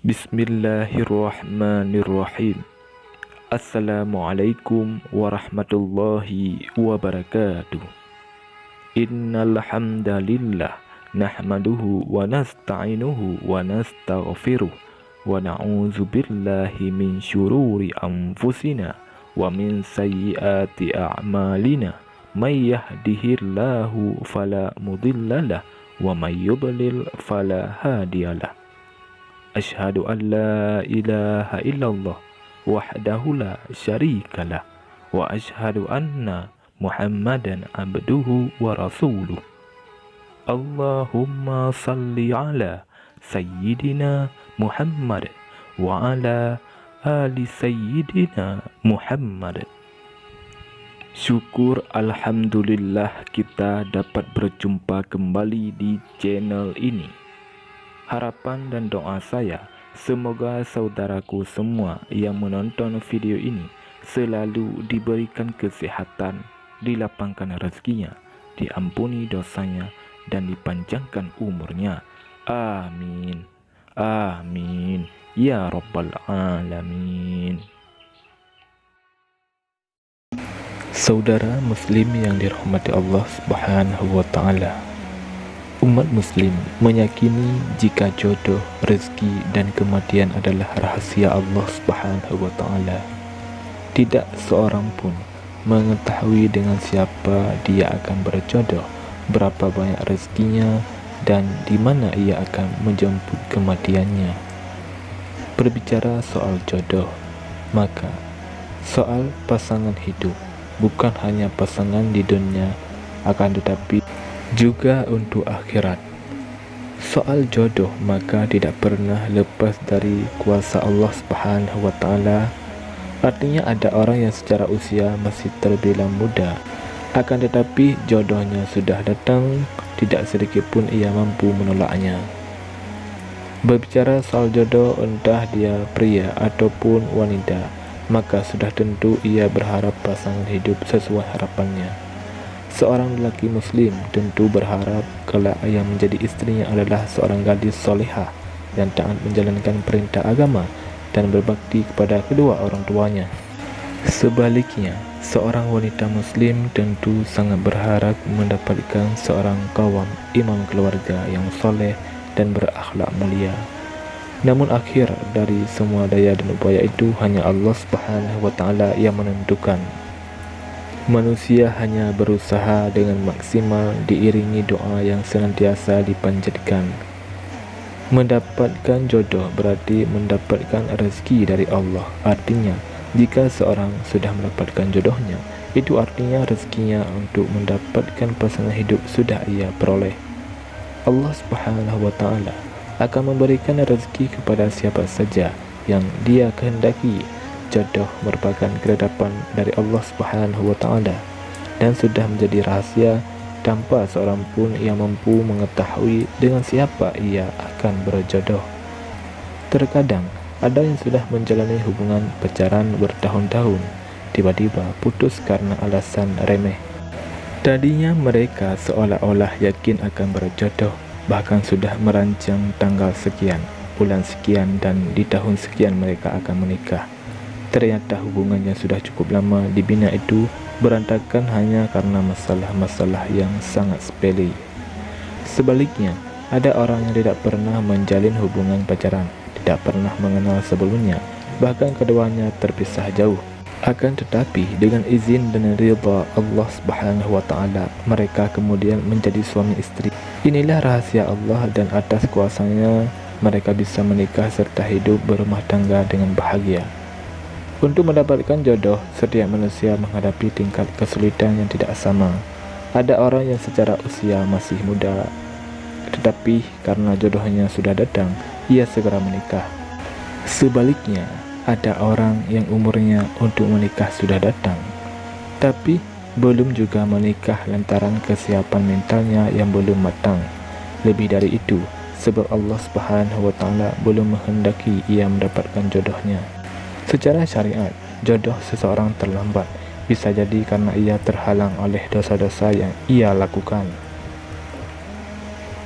Bismillahirrahmanirrahim. Assalamualaikum warahmatullahi wabarakatuh. Innal hamdalillah nahmaduhu wa nasta'inuhu wa nastaghfiruh wa na'udzu billahi min syururi anfusina wa min sayyiati a'malina. May yahdihillahu fala mudhillalah wa may yudlil fala hadiyalah. Asyhadu an la ilaha illallah wahdahu la syarikalah wa asyhadu anna Muhammadan abduhu wa rasuluh. Allahumma salli ala sayyidina Muhammad wa ala ali sayyidina Muhammad. Syukur alhamdulillah kita dapat berjumpa kembali di channel ini. Harapan dan doa saya, semoga saudaraku semua yang menonton video ini selalu diberikan kesehatan, dilapangkan rezekinya, diampuni dosanya, dan dipanjangkan umurnya. Amin. Amin. Ya Rabbal Alamin. Saudara Muslim yang dirahmati Allah Subhanahu wa Ta'ala, umat Muslim meyakini jika jodoh, rezeki, dan kematian adalah rahasia Allah Subhanahu wa Ta'ala. Tidak seorang pun mengetahui dengan siapa dia akan berjodoh, berapa banyak rezekinya, dan di mana ia akan menjemput kematiannya. Berbicara soal jodoh, maka soal pasangan hidup bukan hanya pasangan di dunia, akan tetapi juga untuk akhirat. Soal jodoh maka tidak pernah lepas dari kuasa Allah Subhanahu wa Ta'ala. Artinya ada orang yang secara usia masih terbilang muda, akan tetapi jodohnya sudah datang, tidak sedikit pun ia mampu menolaknya. Berbicara soal jodoh, entah dia pria ataupun wanita, maka sudah tentu ia berharap pasangan hidup sesuai harapannya. Seorang lelaki muslim tentu berharap kelak yang menjadi istrinya adalah seorang gadis solehah yang taat menjalankan perintah agama dan berbakti kepada kedua orang tuanya. Sebaliknya, seorang wanita muslim tentu sangat berharap mendapatkan seorang qawwam, imam keluarga yang soleh dan berakhlak mulia. Namun akhir dari semua daya dan upaya itu hanya Allah Subhanahu wa Ta'ala yang menentukan. Manusia hanya berusaha dengan maksimal diiringi doa yang senantiasa dipanjatkan. Mendapatkan jodoh berarti mendapatkan rezeki dari Allah. Artinya, jika seorang sudah mendapatkan jodohnya, itu artinya rezekinya untuk mendapatkan pasangan hidup sudah ia peroleh. Allah Subhanahu wa Ta'ala akan memberikan rezeki kepada siapa saja yang dia kehendaki. Jodoh merupakan ketetapan dari Allah Subhanahu wa Ta'ala dan sudah menjadi rahasia tanpa seorang pun yang mampu mengetahui dengan siapa ia akan berjodoh. Terkadang ada yang sudah menjalani hubungan pacaran bertahun-tahun, tiba-tiba putus karena alasan remeh. Tadinya mereka seolah-olah yakin akan berjodoh, bahkan sudah merancang tanggal sekian, bulan sekian, dan di tahun sekian mereka akan menikah. Ternyata hubungan yang sudah cukup lama dibina itu berantakan hanya karena masalah-masalah yang sangat sepele. Sebaliknya, ada orang yang tidak pernah menjalin hubungan pacaran, tidak pernah mengenal sebelumnya, bahkan keduanya terpisah jauh. Akan tetapi dengan izin dan ridha Allah Subhanahu wa Ta'ala, mereka kemudian menjadi suami istri. Inilah rahasia Allah, dan atas kuasanya mereka bisa menikah serta hidup berumah tangga dengan bahagia. Untuk mendapatkan jodoh, setiap manusia menghadapi tingkat kesulitan yang tidak sama. Ada orang yang secara usia masih muda, tetapi karena jodohnya sudah datang, ia segera menikah. Sebaliknya, ada orang yang umurnya untuk menikah sudah datang, tapi belum juga menikah lantaran kesiapan mentalnya yang belum matang. Lebih dari itu, sebab Allah Subhanahu wa Ta'ala belum menghendaki ia mendapatkan jodohnya. Secara syariat, jodoh seseorang terlambat bisa jadi karena ia terhalang oleh dosa-dosa yang ia lakukan.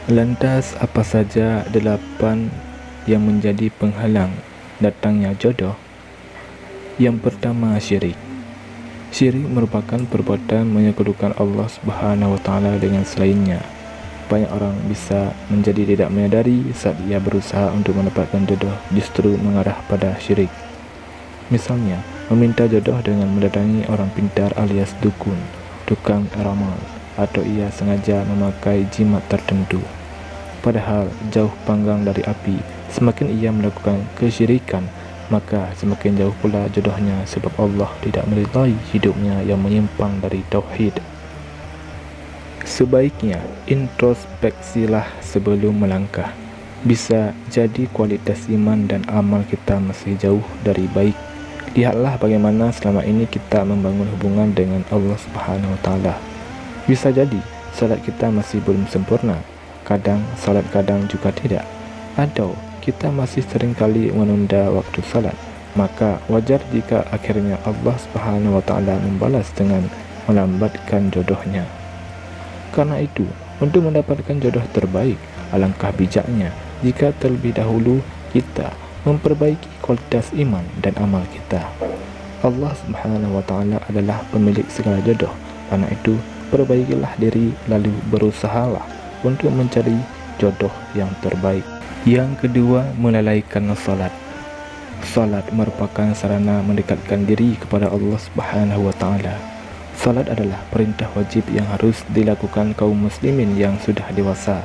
Lantas apa saja 8 yang menjadi penghalang datangnya jodoh? Yang pertama, syirik. Syirik merupakan perbuatan menyekutukan Allah Subhanahu wa Ta'ala dengan selainnya. Banyak orang bisa menjadi tidak menyadari saat ia berusaha untuk mendapatkan jodoh justru mengarah pada syirik. Misalnya, meminta jodoh dengan mendatangi orang pintar alias dukun, tukang ramal, atau ia sengaja memakai jimat tertentu. Padahal jauh panggang dari api, semakin ia melakukan kesyirikan, maka semakin jauh pula jodohnya sebab Allah tidak meridai hidupnya yang menyimpang dari tauhid. Sebaiknya introspeksilah sebelum melangkah. Bisa jadi kualitas iman dan amal kita masih jauh dari baik. Lihatlah bagaimana selama ini kita membangun hubungan dengan Allah Subhanahu wa Ta'ala. Bisa jadi salat kita masih belum sempurna, kadang salat kadang juga tidak, atau kita masih seringkali menunda waktu salat. Maka wajar jika akhirnya Allah Subhanahu wa Ta'ala membalas dengan melambatkan jodohnya. Karena itu, untuk mendapatkan jodoh terbaik, alangkah bijaknya jika terlebih dahulu kita memperbaiki kualitas iman dan amal kita. Allah Subhanahu wa Ta'ala adalah pemilik segala jodoh. Karena itu, perbaikilah diri lalu berusahalah untuk mencari jodoh yang terbaik. Yang kedua, melalaikan salat. Salat merupakan sarana mendekatkan diri kepada Allah Subhanahu wa Ta'ala. Salat adalah perintah wajib yang harus dilakukan kaum muslimin yang sudah dewasa.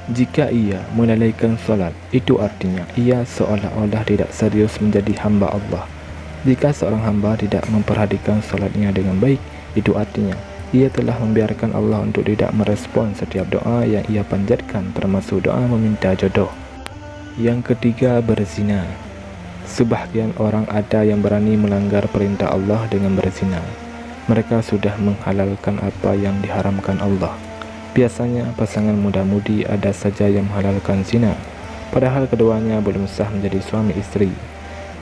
Jika ia melalaikan salat, itu artinya ia seolah-olah tidak serius menjadi hamba Allah. Jika seorang hamba tidak memperhatikan salatnya dengan baik, itu artinya ia telah membiarkan Allah untuk tidak merespon setiap doa yang ia panjatkan, termasuk doa meminta jodoh. Yang ketiga, berzina. Sebahagian orang ada yang berani melanggar perintah Allah dengan berzina. Mereka sudah menghalalkan apa yang diharamkan Allah. Biasanya pasangan muda-mudi ada saja yang menghalalkan zina, padahal keduanya belum sah menjadi suami istri.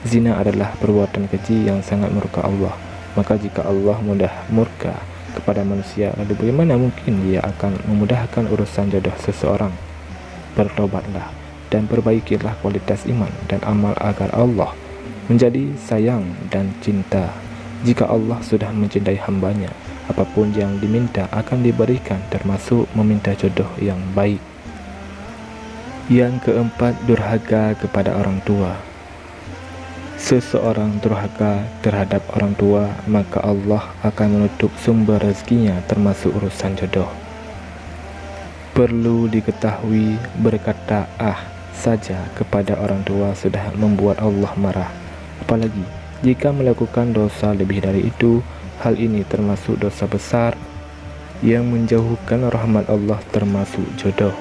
Zina adalah perbuatan keji yang sangat murka Allah. Maka jika Allah mudah murka kepada manusia, lalu bagaimana mungkin dia akan memudahkan urusan jodoh seseorang? Bertobatlah dan perbaikilah kualitas iman dan amal agar Allah menjadi sayang dan cinta. Jika Allah sudah mencintai hambanya, apapun yang diminta akan diberikan, termasuk meminta jodoh yang baik. Yang keempat, durhaka kepada orang tua. Seseorang durhaka terhadap orang tua, maka Allah akan menutup sumber rezekinya, termasuk urusan jodoh. Perlu diketahui, berkata saja kepada orang tua sudah membuat Allah marah. Apalagi jika melakukan dosa lebih dari itu. Hal ini termasuk dosa besar yang menjauhkan rahmat Allah, termasuk jodoh.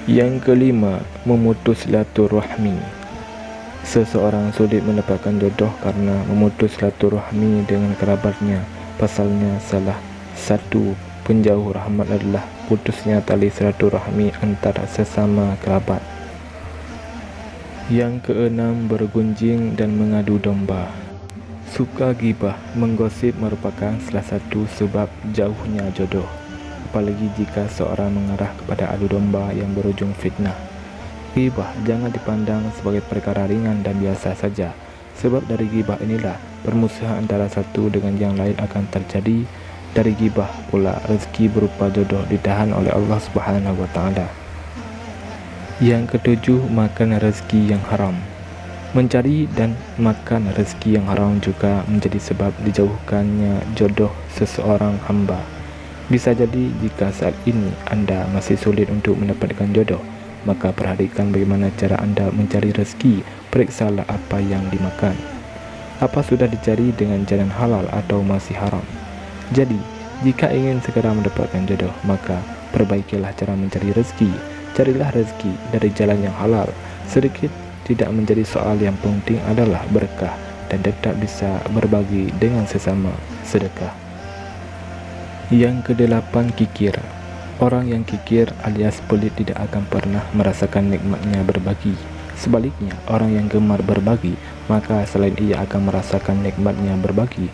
Yang kelima, memutus silaturahmi. Seseorang sulit mendapatkan jodoh karena memutus silaturahmi dengan kerabatnya. Pasalnya salah satu penjauh rahmat adalah putusnya tali silaturahmi antara sesama kerabat. Yang keenam, bergunjing dan mengadu domba. Suka gibah, menggosip merupakan salah satu sebab jauhnya jodoh. Apalagi jika seorang mengarah kepada adu domba yang berujung fitnah. Gibah jangan dipandang sebagai perkara ringan dan biasa saja. Sebab dari gibah inilah permusuhan antara satu dengan yang lain akan terjadi. Dari gibah pula rezeki berupa jodoh ditahan oleh Allah Subhanahu wa Ta'ala. Yang ketujuh, makan rezeki yang haram. Mencari dan makan rezeki yang haram juga menjadi sebab dijauhkannya jodoh seseorang hamba. Bisa jadi jika saat ini Anda masih sulit untuk mendapatkan jodoh, maka perhatikan bagaimana cara Anda mencari rezeki. Periksalah apa yang dimakan. Apa sudah dicari dengan jalan halal atau masih haram? Jadi, jika ingin segera mendapatkan jodoh, maka perbaikilah cara mencari rezeki. Carilah rezeki dari jalan yang halal. Sedikit tidak menjadi soal, yang penting adalah berkah dan tetap bisa berbagi dengan sesama, sedekah. Yang kedelapan, kikir. Orang yang kikir alias pelit tidak akan pernah merasakan nikmatnya berbagi. Sebaliknya, orang yang gemar berbagi, maka selain ia akan merasakan nikmatnya berbagi,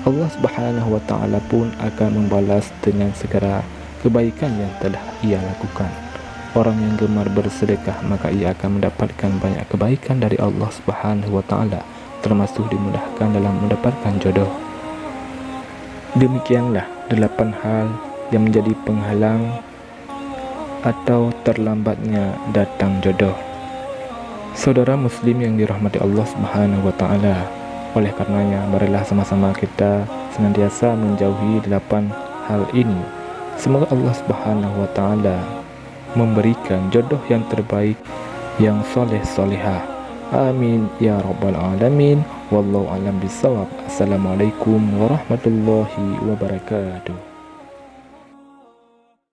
Allah Subhanahu wa Ta'ala pun akan membalas dengan segera kebaikan yang telah ia lakukan. Orang yang gemar bersedekah maka ia akan mendapatkan banyak kebaikan dari Allah Subhanahu wa taala, termasuk dimudahkan dalam mendapatkan jodoh. Demikianlah 8 hal yang menjadi penghalang atau terlambatnya datang jodoh. Saudara muslim yang dirahmati Allah Subhanahu wa taala, oleh karenanya marilah sama-sama kita senantiasa menjauhi 8 hal ini. Semoga Allah Subhanahu wa taala memberikan jodoh yang terbaik, yang soleh-solehah. Amin ya rabbal alamin. Wallahu a'lam bishawab. Assalamualaikum warahmatullahi wabarakatuh.